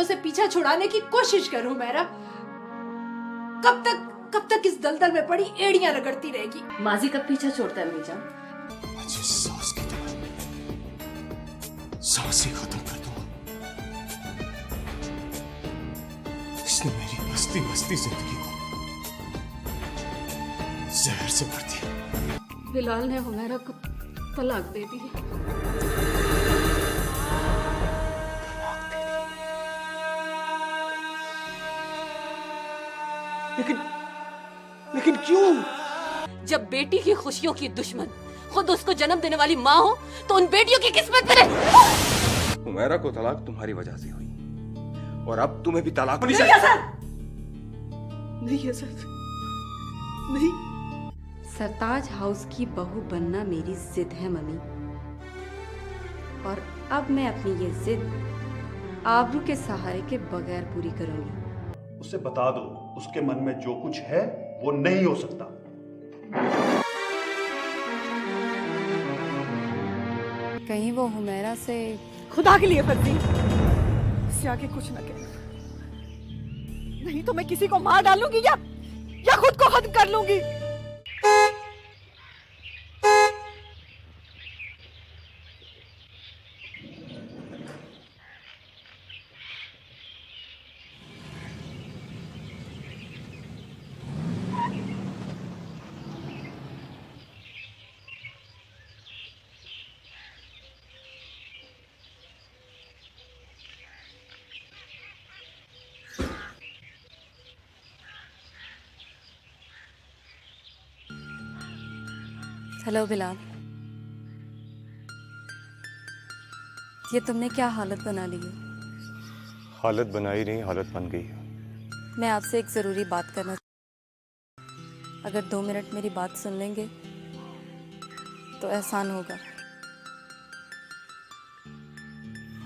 हाथों से पीछा छुड़ाने की कोशिश कर हुमैरा। कब तक इस दलदल में पड़ी एड़ियां रगड़ती रहेगी। माजी कब पीछा छोड़ता है अम्मी जान? मुझे सांस की तरह सांस ही खत्म कर दूंगा। इसने मेरी हंसती हंसती जिंदगी को जहर से भर दिया। बिलाल ने हुमैरा को तलाक दे दी। लेकिन क्यों? जब बेटी की खुशियों की दुश्मन खुद उसको जन्म देने वाली माँ हो तो उन बेटियों की किस्मत में हुमैरा को तलाक तुम्हारी वजह से हुई और अब तुम्हें भी तलाक होनी नहीं नहीं। सरताज हाउस की बहू बनना मेरी जिद है मम्मी, और अब मैं अपनी ये जिद आबरू के सहारे के बगैर पूरी करूंगी। उसे बता दो उसके मन में जो कुछ है वो नहीं हो सकता। कहीं वो हुमैरा से खुदा के लिए फर्जी इससे आगे कुछ न कहना, नहीं तो मैं किसी को मार डालूंगी या खुद को खत्म कर लूंगी। हेलो बिलाल, ये तुमने क्या हालत बना ली है? हालत बनाई नहीं, हालत बन गई है। मैं आपसे एक जरूरी बात करना, अगर 2 मिनट मेरी बात सुन लेंगे तो एहसान होगा।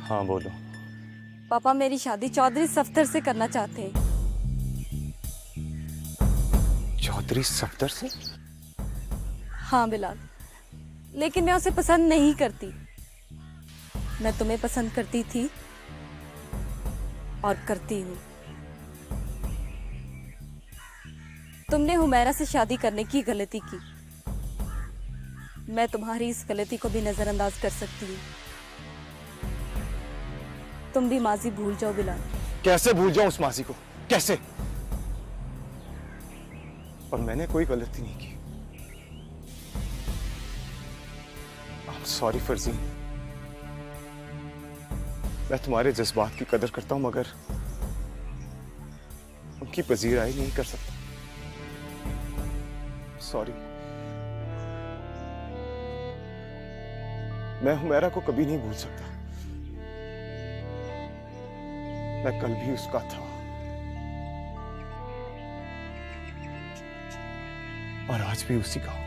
हाँ बोलो। पापा मेरी शादी चौधरी सफ्तर से करना चाहते हैं। चौधरी सफ्तर से? हाँ बिलाल, लेकिन मैं उसे पसंद नहीं करती। मैं तुम्हें पसंद करती थी और करती हूँ। तुमने हुमैरा से शादी करने की गलती की, मैं तुम्हारी इस गलती को भी नजरअंदाज कर सकती हूँ। तुम भी माजी भूल जाओ बिलाल। कैसे भूल जाऊं उस माजी को, कैसे? और मैंने कोई गलती नहीं की। सॉरी फर्जीन, मैं तुम्हारे जज्बात की कदर करता हूं मगर उनकी पजीराई नहीं कर सकता। सॉरी। मैं हुमैरा को कभी नहीं भूल सकता। मैं कल भी उसका था और आज भी उसी का हूं।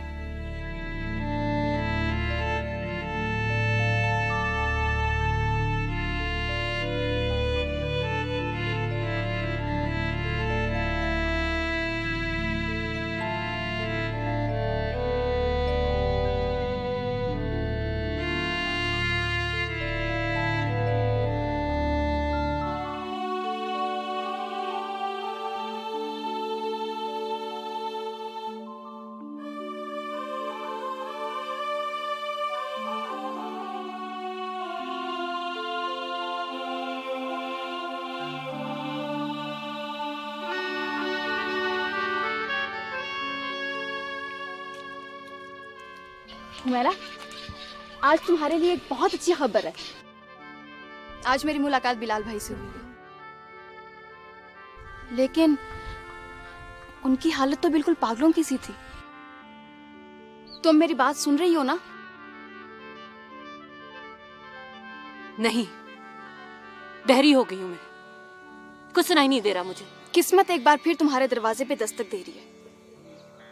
हुमैरा, आज तुम्हारे लिए एक बहुत अच्छी खबर है। आज मेरी मुलाकात बिलाल भाई से हुई है, लेकिन उनकी हालत तो बिल्कुल पागलों की सी थी। तुम मेरी बात सुन रही हो ना? नहीं, बहरी हो गई हूं मैं, कुछ सुनाई नहीं दे रहा मुझे। किस्मत एक बार फिर तुम्हारे दरवाजे पे दस्तक दे रही है।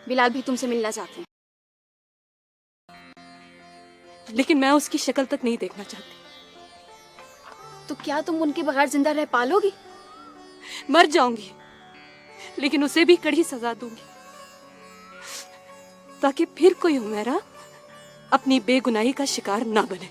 बिलाल भी तुमसे मिलना चाहते हैं। लेकिन मैं उसकी शक्ल तक नहीं देखना चाहती। तो क्या तुम उनके बगैर जिंदा रह पालोगी? मर जाऊंगी, लेकिन उसे भी कड़ी सजा दूंगी, ताकि फिर कोई हुमैरा अपनी बेगुनाही का शिकार ना बने।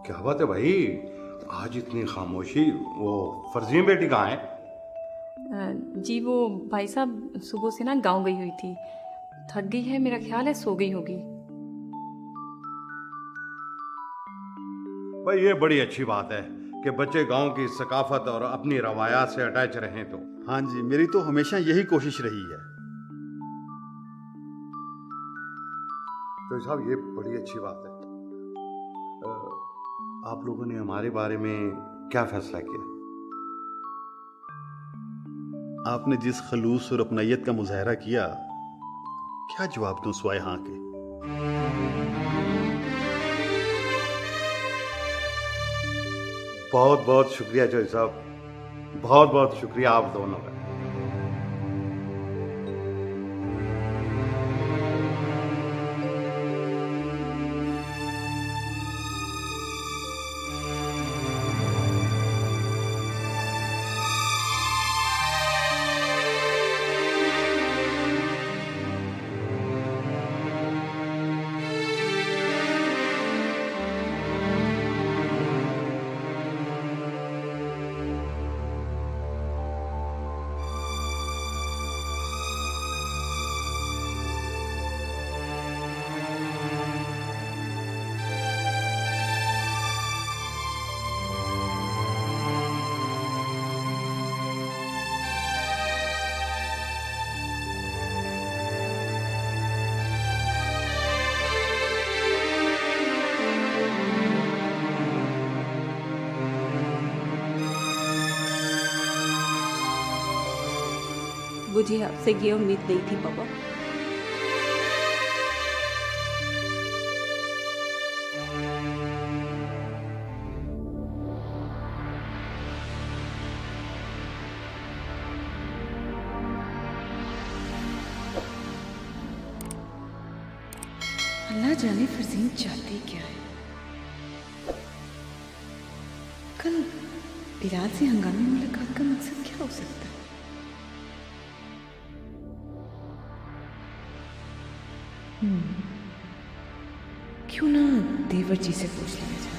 क्या बात है भाई, आज इतनी खामोशी? वो फर्जीन बेटी कहाँ है? जी वो भाई साहब सुबह से ना गांव गई हुई थी, थक गई है, मेरा ख्याल है सो गई होगी। भाई ये बड़ी अच्छी बात है कि बच्चे गांव की सकाफत और अपनी रवायात से अटैच रहें। तो हाँ जी, मेरी तो हमेशा यही कोशिश रही है। तो साहब ये बड़ी अच्छी बात है। आप लोगों ने हमारे बारे में क्या फैसला किया? आपने जिस खलूस और अपनायत का मुजाहरा किया, क्या जवाब दूं सिवाय हाँ के। बहुत बहुत शुक्रिया जोई साहब, बहुत बहुत शुक्रिया आप दोनों का। मुझे आपसे ये उम्मीद नहीं थी पापा। अल्लाह जाने फरजीन चाहती क्या है। कल बिलाल से हंगामी मुलाकात का मकसद क्या हो सकता है? क्यों ना देवर जी से पूछ लिया जाए।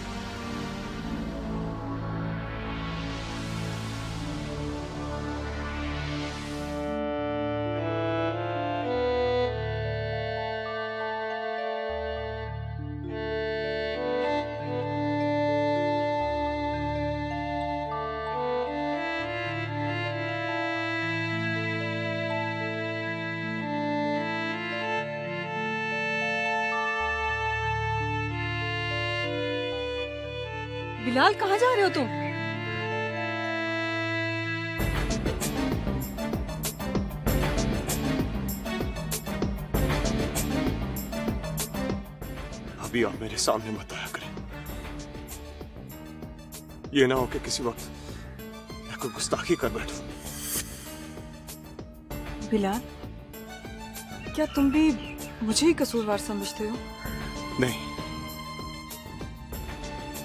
बिलाल कहाँ जा रहे हो तुम? अभी आप मेरे सामने मत आया करें। ये ना हो कि किसी वक्त मैं कोई गुस्ताखी कर बैठूं। बिलाल, क्या तुम भी मुझे ही कसूरवार समझते हो? नहीं,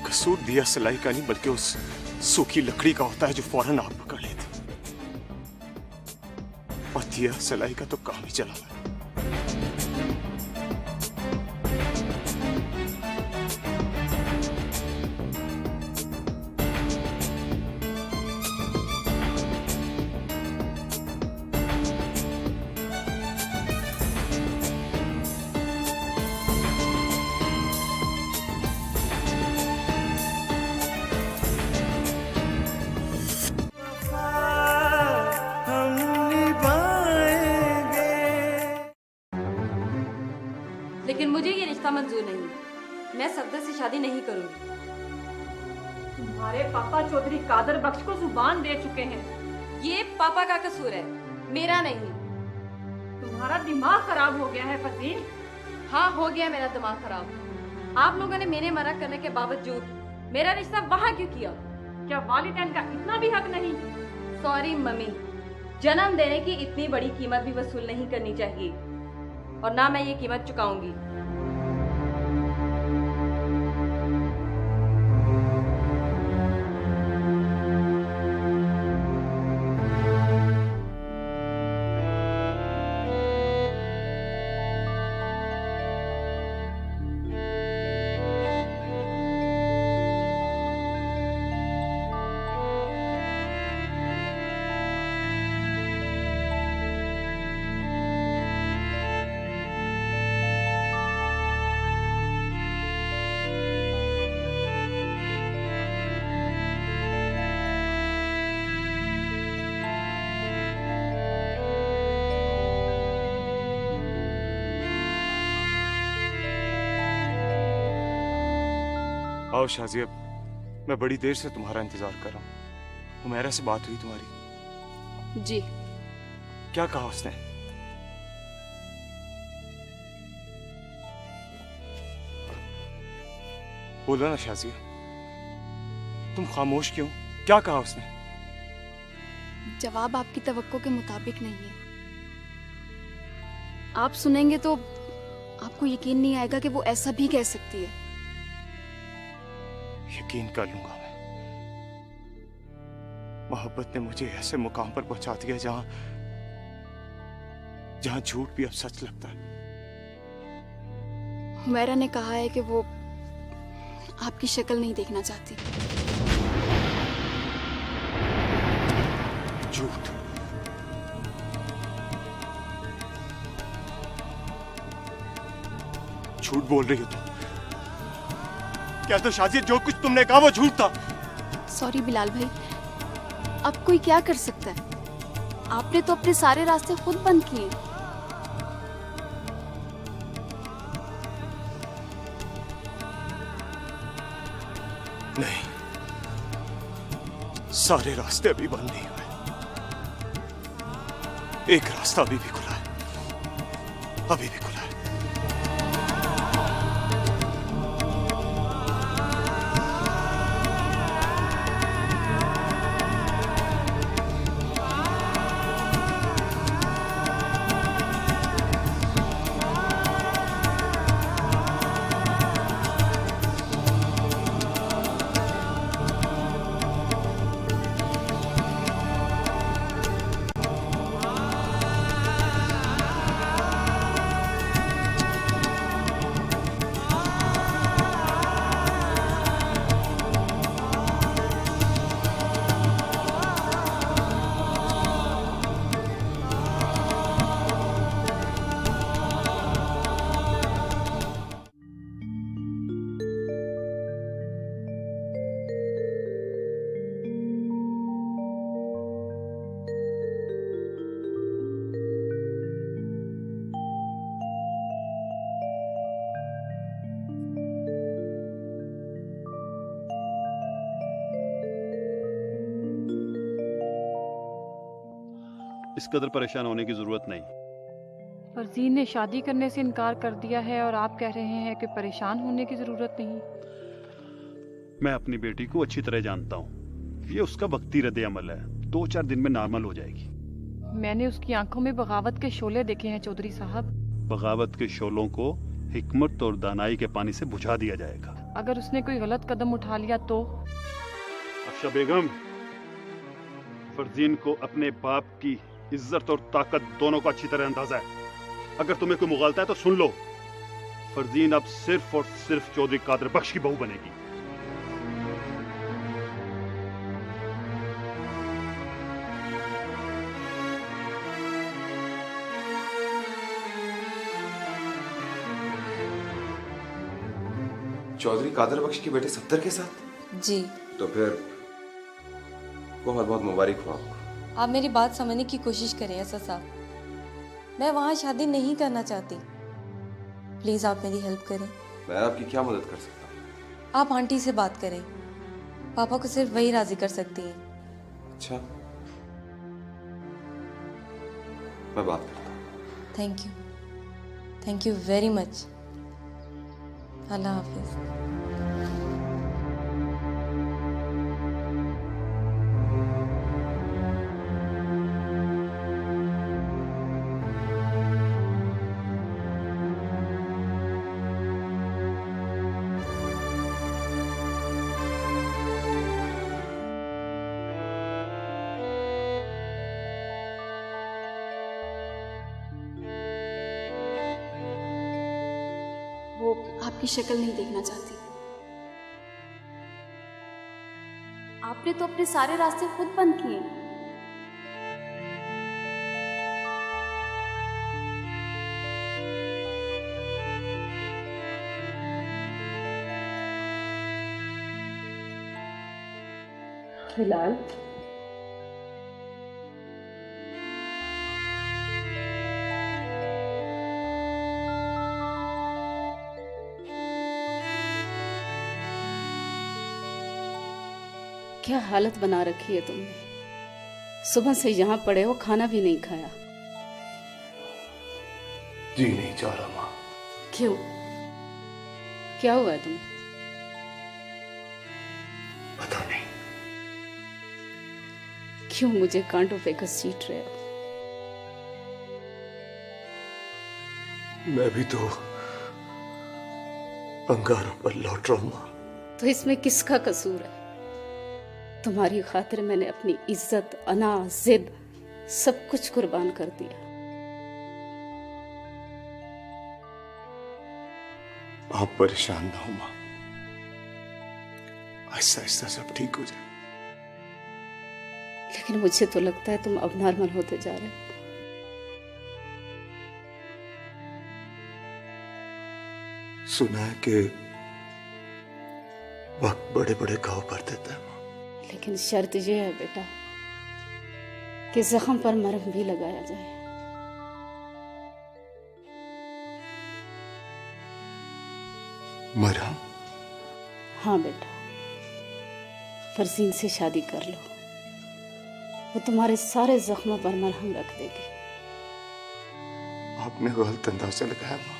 कसूर दिया सिलाई का नहीं बल्कि उस सूखी लकड़ी का होता है जो फौरन आग पकड़ लेती। और दिया सिलाई का तो काम ही चला है। लेकिन मुझे ये रिश्ता मंजूर नहीं। मैं सफदर से शादी नहीं करूंगी। तुम्हारे पापा चौधरी कादर बख्श को जुबान दे चुके हैं। ये पापा का कसूर है, मेरा नहीं। तुम्हारा दिमाग खराब हो गया है फजील। हाँ, हो गया मेरा दिमाग खराब। आप लोगों ने मेरे मना करने के बावजूद मेरा रिश्ता वहाँ क्यों किया? क्या वालिदैन का इतना भी हक नहीं? सॉरी मम्मी, जन्म देने की इतनी बड़ी कीमत भी वसूल नहीं करनी चाहिए, और ना मैं ये कीमत चुकाऊंगी। आओ शाजिया, मैं बड़ी देर से तुम्हारा इंतजार कर रहा हूँ। हुमैरा से बात हुई तुम्हारी? जी। क्या कहा उसने? बोलो ना शाजिया, तुम खामोश क्यों? क्या कहा उसने? जवाब आपकी तवक्को के मुताबिक नहीं है। आप सुनेंगे तो आपको यकीन नहीं आएगा कि वो ऐसा भी कह सकती है। यकीन कर लूंगा मैं। मोहब्बत ने मुझे ऐसे मुकाम पर पहुंचा दिया जहां जहां झूठ भी अब सच लगता है। हुमैरा ने कहा है कि वो आपकी शक्ल नहीं देखना चाहती। झूठ? झूठ बोल रही हो तुम? क्या तो शाजिया जो कुछ तुमने कहा वो झूठ था? सॉरी बिलाल भाई, अब कोई क्या कर सकता है? आपने तो अपने सारे रास्ते खुद बंद किए। नहीं, सारे रास्ते अभी बंद नहीं हुए। एक रास्ता अभी भी खुला है, अभी भी खुला है। इस कदर परेशान होने की जरूरत नहीं। फरजीन ने शादी करने से इनकार कर दिया है और आप कह रहे हैं कि परेशान होने की जरूरत नहीं। मैं अपनी बेटी को अच्छी तरह जानता हूँ। ये उसका वक्ती रद्द अमल है, 2-4 दिन में नॉर्मल हो जाएगी। मैंने उसकी आंखों में बगावत के शोले देखे हैं चौधरी साहब। बगावत के शोलों को हिकमत और दानाई के पानी से बुझा दिया जाएगा। अगर उसने कोई गलत कदम उठा लिया तो? अफशा बेगम, फरजीन को अपने बाप की इज्जत और ताकत दोनों का अच्छी तरह अंदाजा है। अगर तुम्हें कोई मुगालता है तो सुन लो, फरजीन अब सिर्फ और सिर्फ चौधरी कादर बख्श की बहू बनेगी। चौधरी कादर बख्श की बेटे सत्तर के साथ? जी। तो फिर बहुत बहुत मुबारक हो आपको। आप मेरी बात समझने की कोशिश करें असद साहब, मैं वहाँ शादी नहीं करना चाहती। प्लीज आप मेरी हेल्प करें। मैं आपकी क्या मदद कर सकता हूँ? आप आंटी से बात करें, पापा को सिर्फ वही राजी कर सकती हैं। अच्छा, मैं बात करता हूँ। Thank you very much. अल्लाह हाफिज। वो आपकी शक्ल नहीं देखना चाहती। आपने तो अपने सारे रास्ते खुद बंद किए। बिलाल, क्या हालत बना रखी है तुमने। सुबह से यहाँ पड़े हो, खाना भी नहीं खाया। जी नहीं चाह रहा माँ। क्यों, क्या हुआ है तुम्हें? पता नहीं। क्यों मुझे कांटों पे घसीट रहे हो? मैं भी तो अंगारों पर लौट रहा हूं माँ। तो इसमें किसका कसूर है? तुम्हारी खातिर मैंने अपनी इज्जत, अना, जिद सब कुछ कुर्बान कर दिया। आप परेशान ना हो माँ, आहिस्ता आहिस्ता सब ठीक हो जाए। लेकिन मुझे तो लगता है तुम अब नॉर्मल होते जा रहे हो। सुना है कि वक्त बड़े बड़े घाव भर देता है माँ। लेकिन शर्त यह है बेटा कि जख्म पर मरहम भी लगाया जाए। मरहम? हाँ बेटा, फरजीन से शादी कर लो, वो तुम्हारे सारे जख्मों पर मरहम रख देगी। आपने गलत अंदाजा लगाया माँ।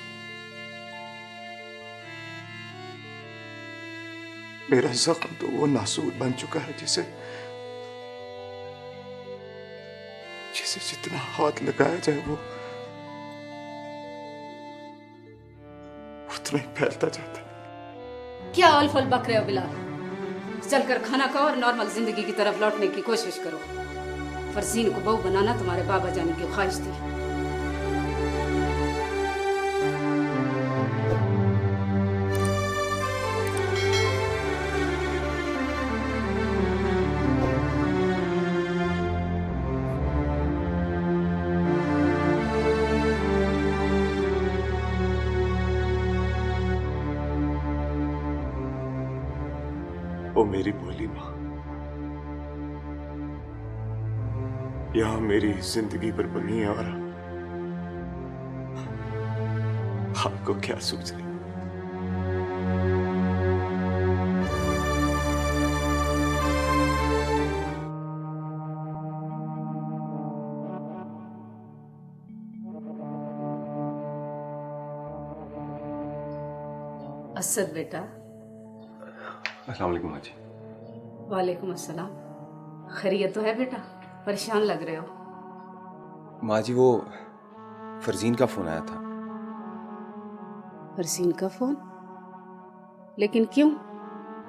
मेरा जख्म तो वो नासूर बन चुका है जिसे जितना हाथ लगाया जाए वो उतना ही फैलता जाता है। क्या अल-फल बक रहे हो बिलाल? चलकर खाना खाओ और नॉर्मल जिंदगी की तरफ लौटने की कोशिश करो। फरजीन को बहू बनाना तुम्हारे बाबा जाने की ख्वाहिश थी। वो मेरी बोली माँ, यहाँ मेरी जिंदगी पर बनी है और आपको क्या सूझ रही? असद बेटा। अस्सलाम वालेकुम माँ जी। वालेकुम अस्सलाम। खैरियत तो है बेटा? परेशान लग रहे हो। माँ जी वो फरजीन का फोन आया था। फरजीन का फोन? लेकिन क्यों?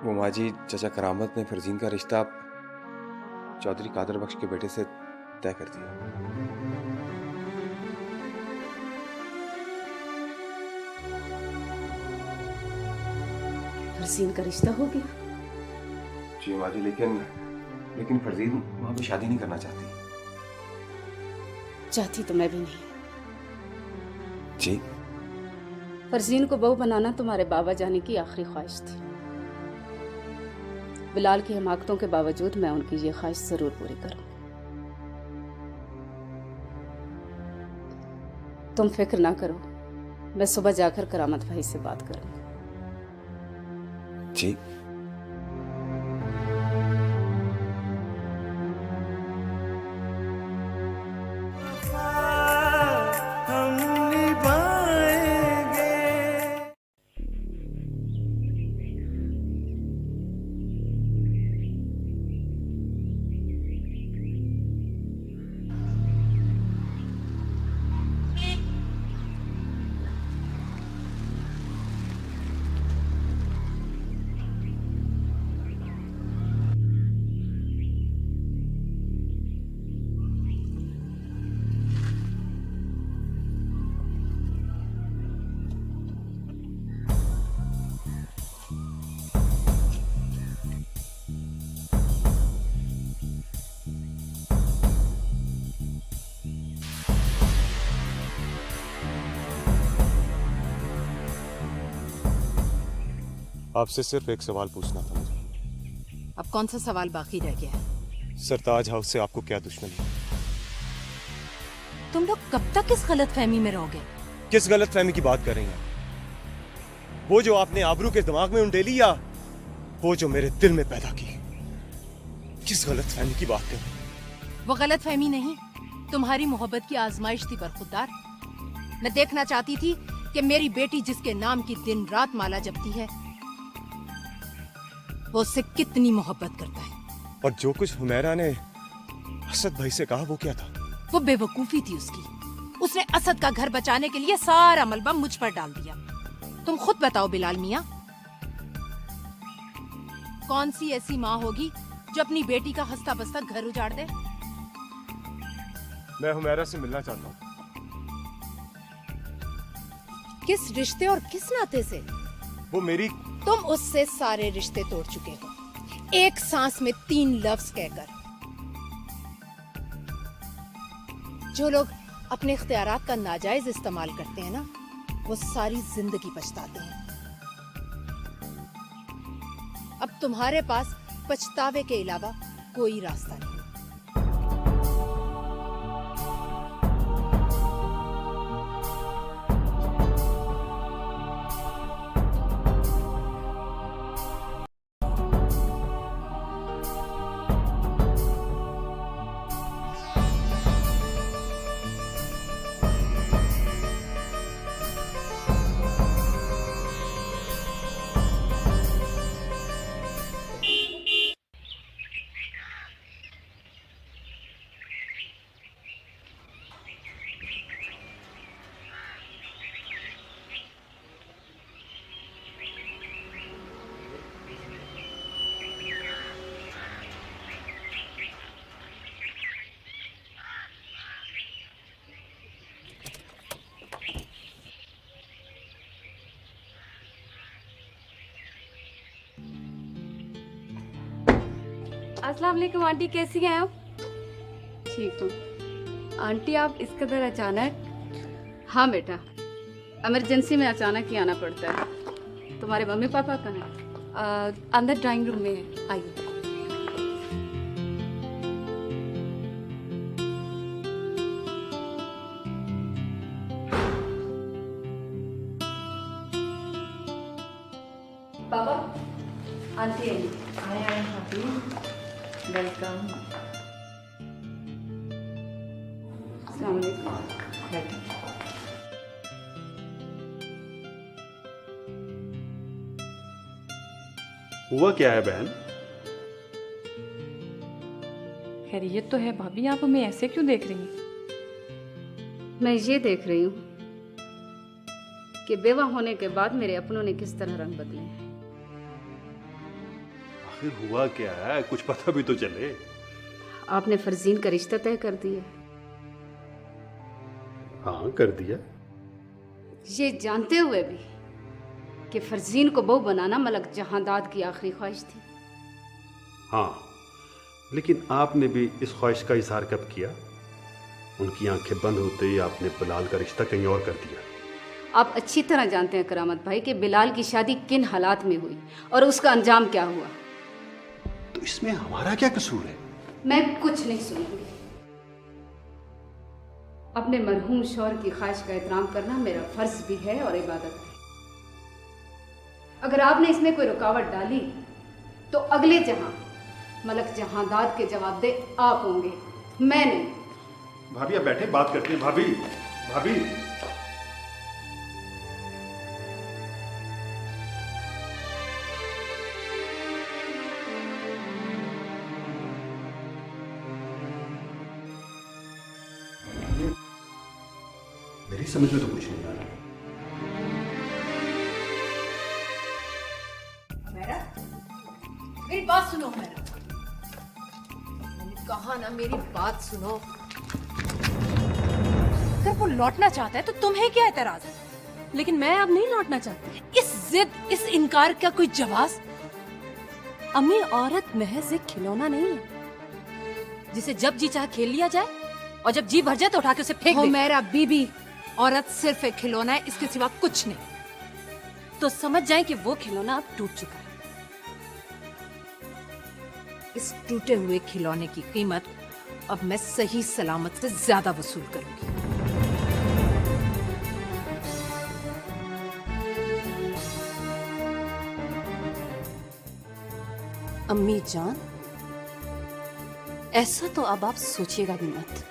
वो माँ जी चाचा करामत ने फरजीन का रिश्ता चौधरी कादर बख्श के बेटे से तय कर दिया। फरजीन का रिश्ता हो गया? जी माँ जी, लेकिन फरजीन वहां पे शादी नहीं करना चाहती। चाहती तो मैं भी नहीं। जी? फरजीन को बहू बनाना तुम्हारे बाबा जाने की आखिरी ख्वाहिश थी। बिलाल की हिमाकतों के बावजूद मैं उनकी ये ख्वाहिश जरूर पूरी करूंगी। तुम फिक्र ना करो, मैं सुबह जाकर करामत भाई से बात करूंगी। जी? आपसे सिर्फ एक सवाल पूछना था मुझे। अब कौन सा सवाल बाकी रह गया है? सरताज हाउस से आपको क्या दुश्मनी? तुम लोग कब तक इस गलतफहमी में रहोगे? किस गलतफहमी की बात कर रही हैं? वो जो आपने आबरू के दिमाग में उंडेली या वो जो मेरे दिल में पैदा की? किस गलतफहमी की बात कर रहे हैं? वो गलत फहमी नहीं, तुम्हारी मोहब्बत की आजमाइश थी बरखुरदार। मैं देखना चाहती थी कि मेरी बेटी जिसके नाम की दिन रात माला जपती है वो उससे कितनी मोहब्बत करता है। और जो कुछ हुमैरा ने असद भाई से कहा वो क्या था? वो बेवकूफी थी उसकी। उसने असद का घर बचाने के लिए सारा मलबा मुझ पर डाल दिया। तुम खुद बताओ बिलाल मियां, कौन सी ऐसी माँ होगी जो अपनी बेटी का हंसता बसता घर उजाड़ दे? मैं हुमैरा से मिलना चाहता हूँ। किस रिश्ते और किस नाते से? वो मेरी... तुम उससे सारे रिश्ते तोड़ चुके हो, एक सांस में 3 लफ्ज कहकर। जो लोग अपने इख्तियारात का नाजायज इस्तेमाल करते हैं ना, वो सारी जिंदगी पछताते हैं। अब तुम्हारे पास पछतावे के अलावा कोई रास्ता नहीं। अस्सलाम वालेकुम आंटी, कैसी हैं आप? ठीक हूँ। आंटी आप इस कदर अचानक? हाँ बेटा, इमरजेंसी में अचानक ही आना पड़ता है। तुम्हारे मम्मी पापा कहाँ हैं? अंदर ड्राइंग रूम में है, आइए। पापा, आंटी आए भाभी। वेलकम। अस्सलाम वालेकुम। हुआ क्या है बहन? खैरियत तो है भाभी, आप हमें ऐसे क्यों देख रही हैं? मैं ये देख रही हूँ कि बेवा होने के बाद मेरे अपनों ने किस तरह रंग बदले हैं। आखिर हुआ क्या है, कुछ पता भी तो चले। आपने फरजीन का रिश्ता तय कर दिया। हाँ, कर दिया। ये जानते हुए भी कि फरजीन को बहू बनाना मलक जहांदाद की आखिरी ख्वाहिश थी। हाँ, लेकिन आपने भी इस ख्वाहिश का इजहार कब किया? उनकी आंखें बंद होते ही आपने बिलाल का रिश्ता कहीं और कर दिया। आप अच्छी तरह जानते हैं करामत भाई कि बिलाल की शादी किन हालात में हुई और उसका अंजाम क्या हुआ। तो इसमें हमारा क्या कसूर है? मैं कुछ नहीं सुनूंगी। अपने मरहूम शौहर की ख्वाहिश का एहतराम करना मेरा फर्ज भी है और इबादत है। अगर आपने इसमें कोई रुकावट डाली तो अगले जहां मलक जहांदाद के जवाब दे आप होंगे, मैं नहीं। भाभी आप बैठे, बात करते हैं। भाभी, भाभी। मेरी समझ में तो कुछ नहीं आ रहा। मेरी बात सुनो मैंने कहा ना, मेरी बात सुनो। अगर वो लौटना चाहता है तो तुम्हें क्या एतराज है? लेकिन मैं अब नहीं लौटना चाहती। इस जिद, इस इनकार का कोई जवाब? अम्मी, औरत महज एक खिलौना नहीं है जिसे जब जी चाहे खेल लिया जाए और जब जी भर जाए तो उठा के उसे फेंक दे। मेरा बीबी, औरत सिर्फ एक खिलौना है, इसके सिवा कुछ नहीं। तो समझ जाए कि वो खिलौना अब टूट चुका है। इस टूटे हुए खिलौने की कीमत अब मैं सही सलामत से ज्यादा वसूल करूंगी। अम्मी जान, ऐसा तो अब आप सोचिएगा भी मत।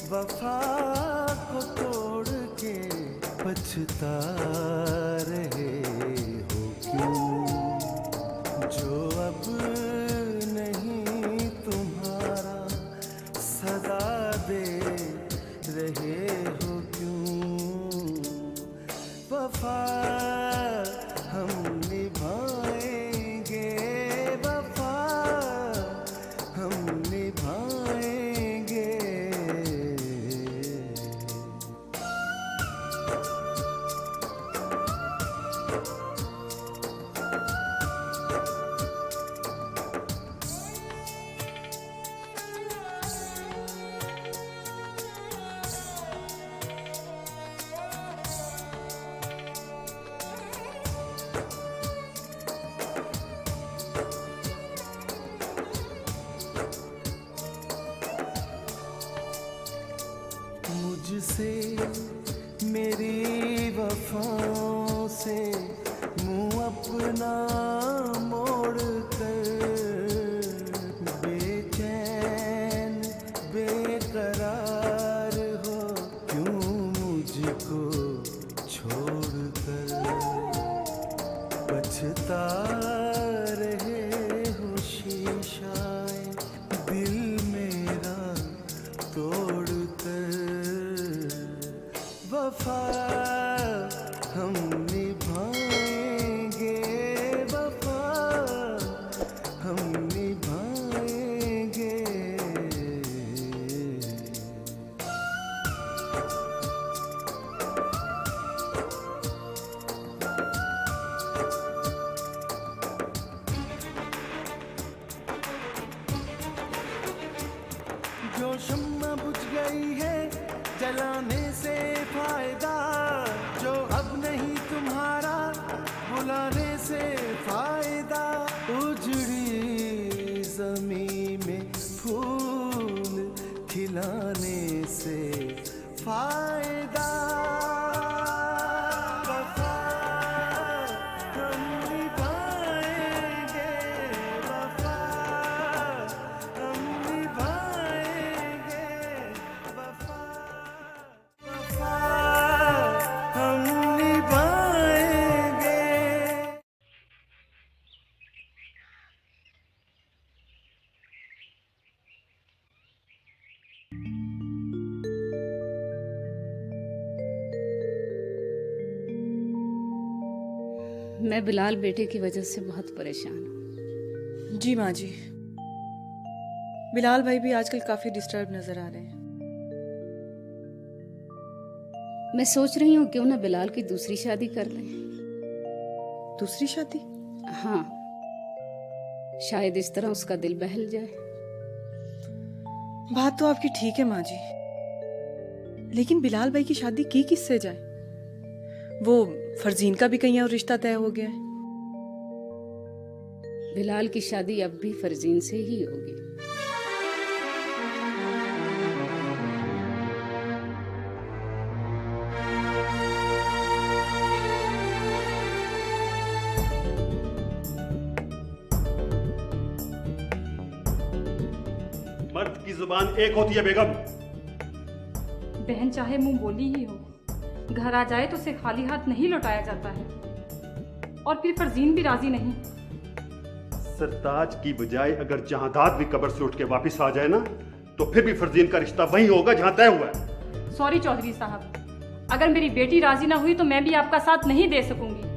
वफा को तोड़ के पछता रहे हो क्यों, जो अब नहीं तुम्हारा सदा दे रहे हो क्यों। वफा हम निभाएंगे, वफा हम निभाएंगे। मुझसे मेरी वफाओं से मुँह अपना मोड़ कर, बेचैन बेकरार हो क्यों मुझको छोड़कर, पछता रहे हो शीशाए दिल मेरा तोड़ कर। वफा हम निभाएंगे, वफा हम निभाएंगे। जो शम्मा बुझ गई है जलाने से फायदा, जो अब नहीं तुम्हारा बुलाने से फायदा। उजड़ी ज़मीं में फूल खिलाने से फायदा। वफा हम निभाएंगे, वफा हम निभाएंगे, वफा हम निभाएंगे। मैं बिलाल बेटे की वजह से बहुत परेशान हूँ। जी माँ जी, बिलाल भाई भी आजकल काफी डिस्टर्ब नजर आ रहे हैं। मैं सोच रही हूँ क्यों ना बिलाल की दूसरी शादी कर लें। दूसरी शादी? हाँ, शायद इस तरह उसका दिल बहल जाए। बात तो आपकी ठीक है माँ जी, लेकिन बिलाल भाई की शादी की किससे जाए? वो फरजीन का भी कहीं और रिश्ता तय हो गया है। बिलाल की शादी अब भी फरजीन से ही होगी। मर्द की जुबान एक होती है बेगम। बहन चाहे मुंह बोली ही हो, घर आ जाए तो उसे खाली हाथ नहीं लौटाया जाता है। और फिर फरजीन भी राजी नहीं। सरताज की बजाय अगर जहादाद भी कब्र से उठ के वापस आ जाए ना, तो फिर भी फरजीन का रिश्ता वही होगा जहां तय हुआ है। सॉरी चौधरी साहब, अगर मेरी बेटी राजी ना हुई तो मैं भी आपका साथ नहीं दे सकूंगी।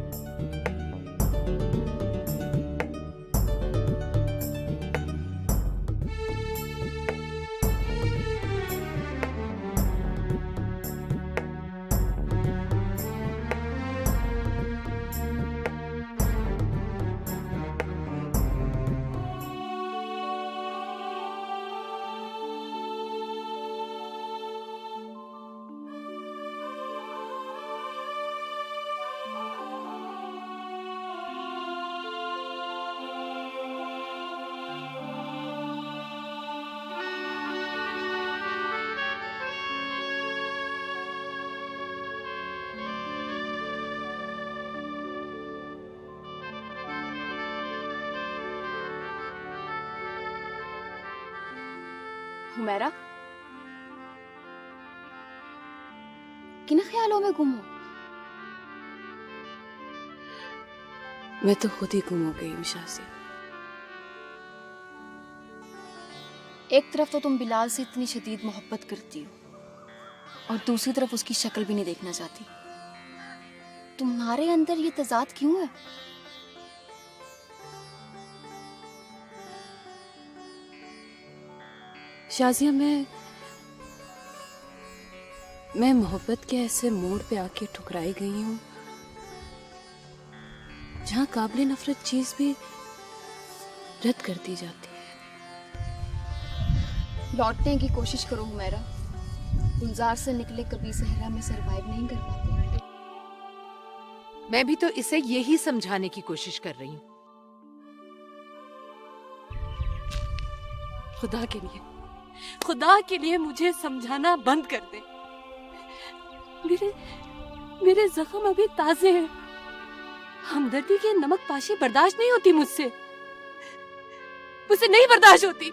हुमैरा? किन ख्यालों में गुम हो? मैं तो खुद ही गुम हो गई हूँ शाज़िया। एक तरफ तो तुम बिलाल से इतनी शदीद मोहब्बत करती हो और दूसरी तरफ उसकी शक्ल भी नहीं देखना चाहती। तुम्हारे अंदर ये तजाद क्यों है? शाज़िया, मैं मोहब्बत के ऐसे मोड़ पे आके ठुकराई गई हूँ जहाँ काबिले नफरत चीज भी रद्द कर दी जाती है। लौटने की कोशिश करो हुमैरा। गुलजार से निकले कभी सहरा में सरवाइव नहीं कर पाते। मैं भी तो इसे यही समझाने की कोशिश कर रही हूँ। खुदा के लिए मुझे समझाना बंद कर दे। मेरे जख्म अभी ताजे हैं। हमदर्दी की नमक पाशी बर्दाश्त नहीं होती मुझसे नहीं बर्दाश्त होती।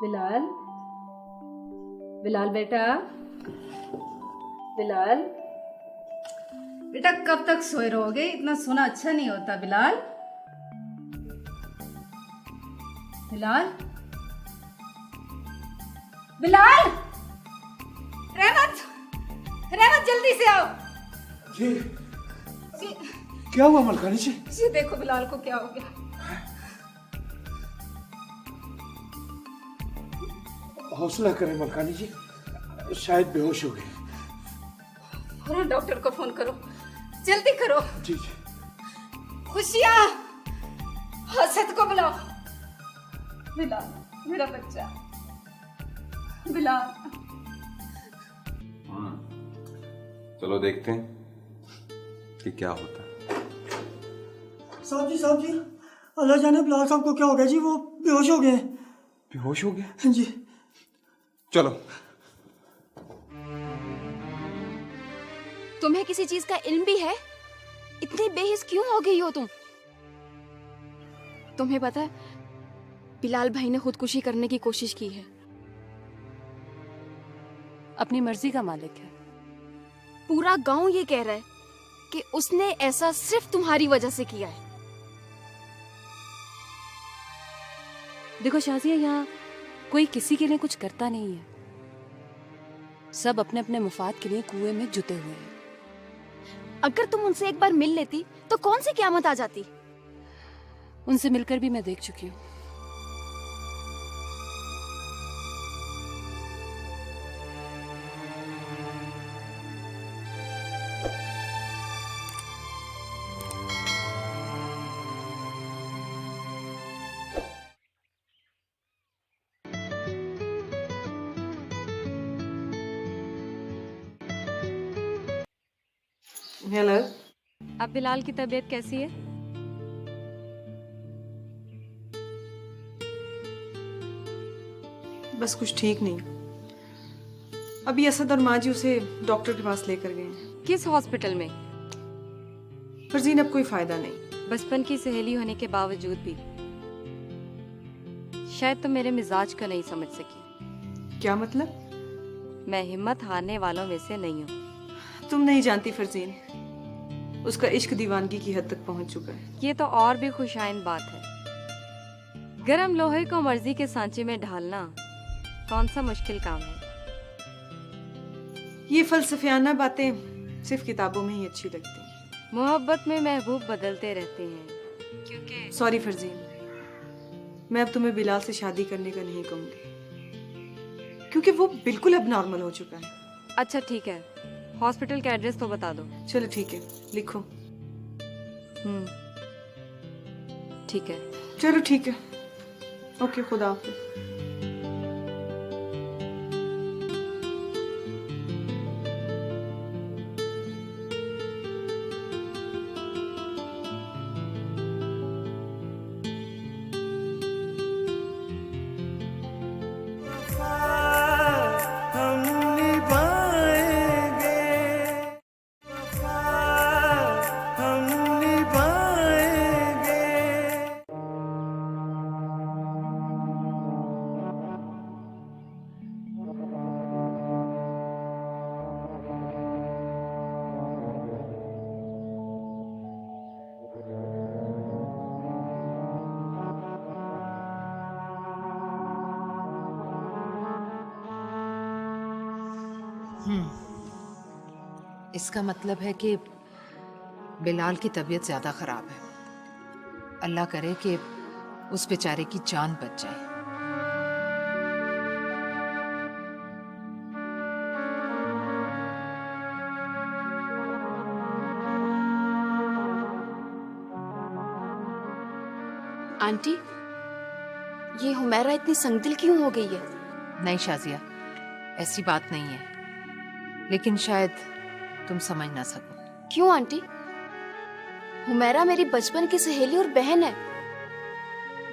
बिलाल, बिलाल बेटा, बिलाल बेटा, कब तक सोए रहोगे? इतना सोना अच्छा नहीं होता। बिलाल, बिलाल, बिलाल, रहमत, रहमत जल्दी से आओ। जी, क्या हुआ मलकानी जी? जी देखो बिलाल को क्या हो गया। हौसला करें मलकानी जी, शायद बेहोश हो गए। फौरन डॉक्टर को फोन करो, जल्दी करो। जी जी। खुशियाँ, हसद को बुलाओ। बिलाल, मेरा बच्चा बिलाल। चलो देखते हैं कि क्या होता है। साहब जी, अल्लाह जाने बिलाल साहब को क्या हो गया जी, वो बेहोश हो गए। बेहोश हो गया? जी। चलो। तुम्हें किसी चीज का इल्म भी है? इतनी बेहिस क्यों हो गई हो तुम? तुम्हें पता है बिलाल भाई ने खुदकुशी करने की कोशिश की है। अपनी मर्जी का मालिक है। पूरा गांव ये कह रहा है कि उसने ऐसा सिर्फ तुम्हारी वजह से किया है। देखो शाज़िया, यहाँ कोई किसी के लिए कुछ करता नहीं है। सब अपने अपने मुफाद के लिए कुएं में जुटे हुए हैं। अगर तुम उनसे एक बार मिल लेती तो कौन सी क़यामत आ जाती। उनसे मिलकर भी मैं देख चुकी हूँ। हेलो। अब बिलाल की तबीयत कैसी है? बस कुछ ठीक नहीं। अभी असद और माँ जी उसे डॉक्टर के पास लेकर गए हैं। किस हॉस्पिटल में? फरजीन, अब कोई फायदा नहीं। बचपन की सहेली होने के बावजूद भी शायद तुम मेरे मिजाज को नहीं समझ सकी। क्या मतलब? मैं हिम्मत हारने वालों में से नहीं हूँ। तुम नहीं जानती फरजीन, उसका इश्क दीवानगी की हद तक पहुंच चुका है। ये तो और भी खुशाइन बात है। गरम लोहे को मर्जी के सांचे में ढालना कौन सा मुश्किल काम है। ये फलसफियाना बातें सिर्फ किताबों में ही अच्छी लगती हैं। मोहब्बत में महबूब बदलते रहते हैं क्योंकि सॉरी फरजीन, मैं अब तुम्हें बिलाल से शादी करने का नहीं कहूंगी क्योंकि वो बिल्कुल अब नॉर्मल हो चुका है। अच्छा ठीक है, हॉस्पिटल का एड्रेस तो बता दो। चलो ठीक है, लिखो। ठीक है। चलो ठीक है, ओके, खुदा हाफिज। वफा इसका मतलब है कि बिलाल की तबीयत ज्यादा खराब है। अल्लाह करे कि उस बेचारे की जान बच जाए। आंटी, ये हुमैरा इतनी संगदिल क्यों हो गई है? नहीं शाजिया, ऐसी बात नहीं है, लेकिन शायद तुम समझ ना सको। क्यों आंटी? हुमैरा मेरी बचपन की सहेली और बहन है।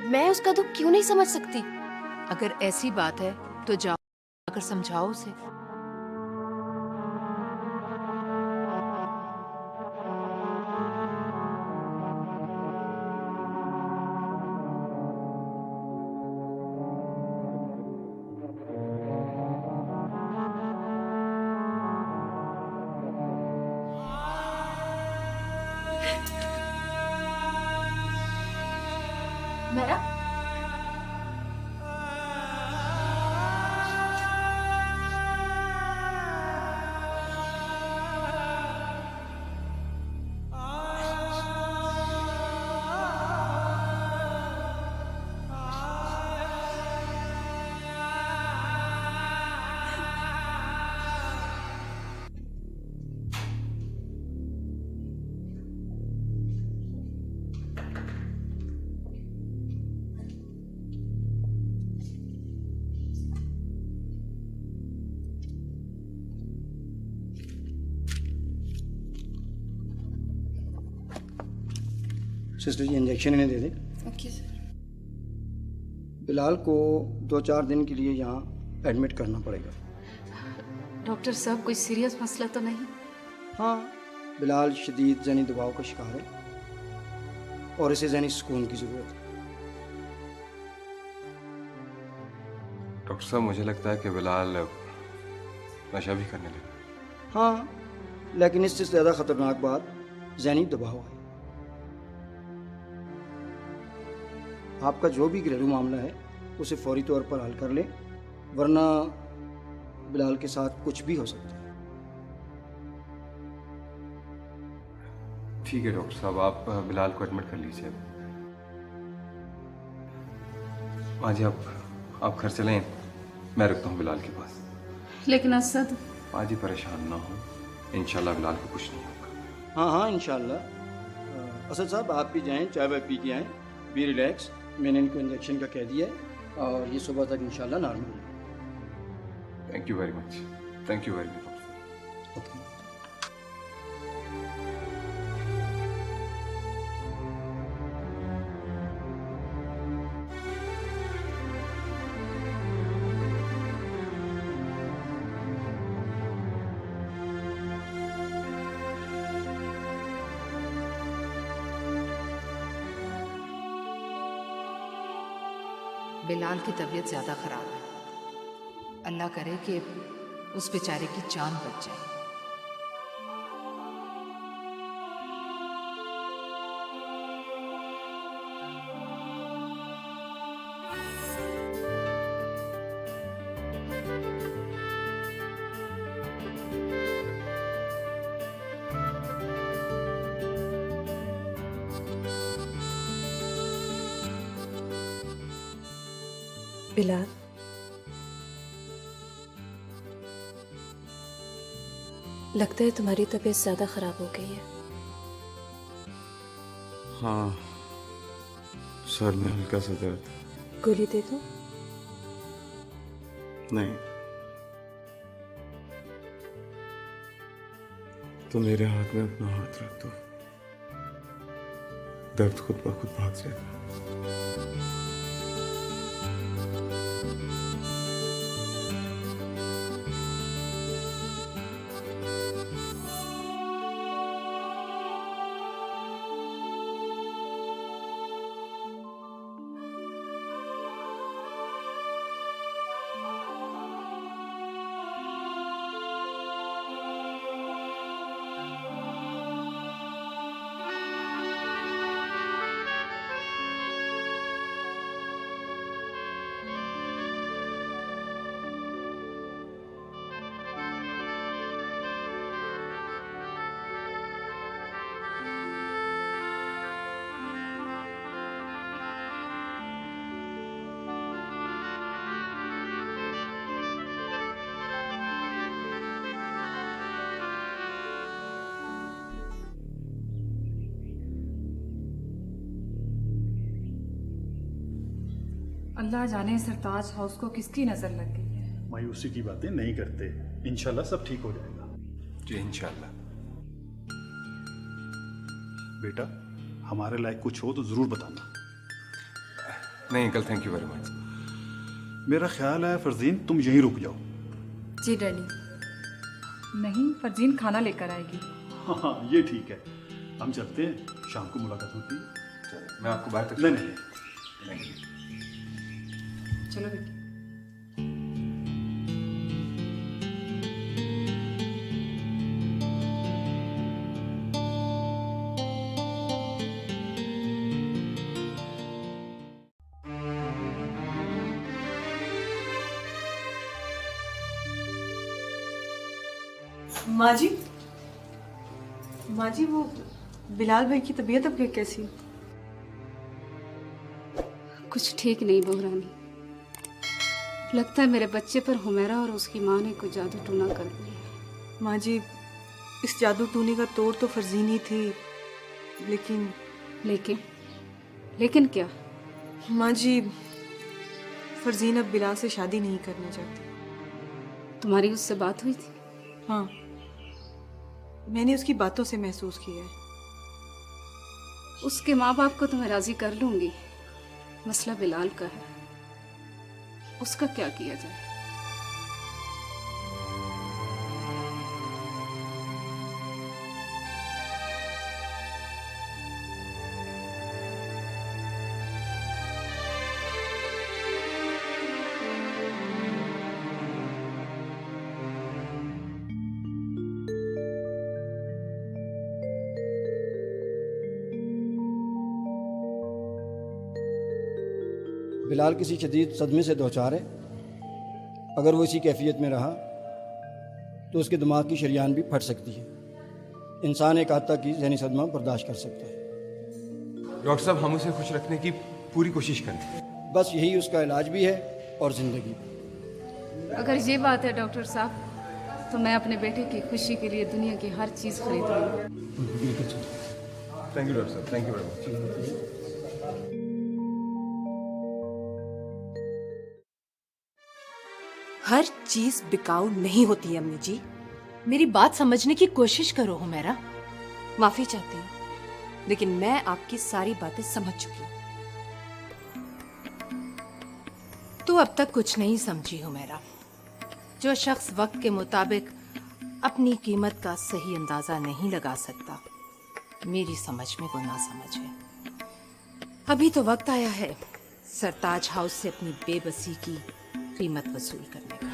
मैं उसका दुख क्यों नहीं समझ सकती? अगर ऐसी बात है तो जाओ अगर समझाओ उसे। मेरा सिस्टर जी इंजेक्शन इन्हें दे दें। Okay sir. बिलाल को 2-4 दिन के लिए यहाँ एडमिट करना पड़ेगा। डॉक्टर साहब, कोई सीरियस मसला तो नहीं? हाँ, बिलाल शदीद जहनी दबाव का शिकार है और इसे जहनी सुकून की ज़रूरत है। डॉक्टर साहब, मुझे लगता है कि बिलाल नशा भी करने लगा। हाँ, लेकिन इससे ज़्यादा ख़तरनाक बात जहनी दबाव है। आपका जो भी घरेलू मामला है उसे फौरी तौर पर हल कर लें, वरना बिलाल के साथ कुछ भी हो सकता है। ठीक है डॉक्टर साहब, आप बिलाल को एडमिट कर लीजिए। हाँ जी, आप घर चलें, मैं रखता हूँ बिलाल के पास। लेकिन असद, हाँ जी, परेशान ना हो, इंशाल्लाह बिलाल को कुछ नहीं होगा। हाँ हाँ, इंशाल्लाह। असद साहब, आप भी जाएं, चाय वाय पी के आएँ, बी रिलैक्स। मैंने इनको इंजेक्शन का कह दिया है और ये सुबह तक इंशाल्लाह नॉर्मल है। Thank you very much, thank you very much. Okay. Bilal की तबीयत ज्यादा खराब है। अल्लाह करे कि उस बेचारे की जान बच जाए। बिलाल, लगता है तुम्हारी तबीयत ज्यादा खराब हो गई है। हाँ, सर में हल्का सा दर्द। गोली दे दूं? नहीं, तो मेरे हाथ में अपना हाथ रख दो, दर्द खुद ब खुद भाग जाएगा। अल्लाह जाने सरताज हाउस को किसकी नजर लग गई है। मायूसी की बातें नहीं करते, इंशाल्लाह सब ठीक हो जाएगा। जी इंशाल्लाह। बेटा हमारे लायक कुछ हो तो जरूर बताना। नहीं uncle, thank you very much. मेरा ख्याल है फरजीन तुम यहीं रुक जाओ। जी डैडी। नहीं, फरजीन खाना लेकर आएगी। हाँ ये ठीक है, हम चलते हैं, शाम को मुलाकात होती है। मैं आपको बाहर तक नहीं नहीं चलो बेटी। माँ जी, वो बिलाल भाई की तबीयत अब कैसी? कुछ ठीक नहीं बहुरानी, लगता है मेरे बच्चे पर हुमैरा और उसकी माँ ने कुछ जादू टूना कर दिया। माँ जी, इस जादू टूने का तोड़ तो फरजीन ही थी, लेकिन लेकिन क्या? माँ जी, फरजीन अब बिलाल से शादी नहीं करना चाहती। तुम्हारी उससे बात हुई थी? हाँ, मैंने उसकी बातों से महसूस किया है। उसके माँ बाप को तो मैं राजी कर लूंगी, मसला बिलाल का है, उसका क्या किया जाए? बिलाल किसी शदीद सदमे से दोचार है। अगर वो इसी कैफियत में रहा तो उसके दिमाग की शरियान भी फट सकती है। इंसान एक हद तक की ज़हनी सदमा बर्दाश्त कर सकता है। डॉक्टर साहब, हम उसे खुश रखने की पूरी कोशिश करें। बस यही उसका इलाज भी है और ज़िंदगी। अगर ये बात है डॉक्टर साहब, तो मैं अपने बेटे की खुशी के लिए दुनिया की हर चीज़ खरीदूंगी। थैंक यू डॉक्टर साहब, थैंक यू वेरी मच। हर चीज बिकाऊ नहीं होती अम्मी जी, मेरी बात समझने की कोशिश करो हुमैरा। माफी चाहती हूँ, लेकिन मैं आपकी सारी बातें समझ चुकी हूँ। तो अब तक कुछ नहीं समझी हुमैरा। जो शख्स वक्त के मुताबिक अपनी कीमत का सही अंदाजा नहीं लगा सकता, मेरी समझ में वो ना समझ है। अभी तो वक्त आया है सरताज हाउस से अपनी बेबसी की कीमत वसूल करने का।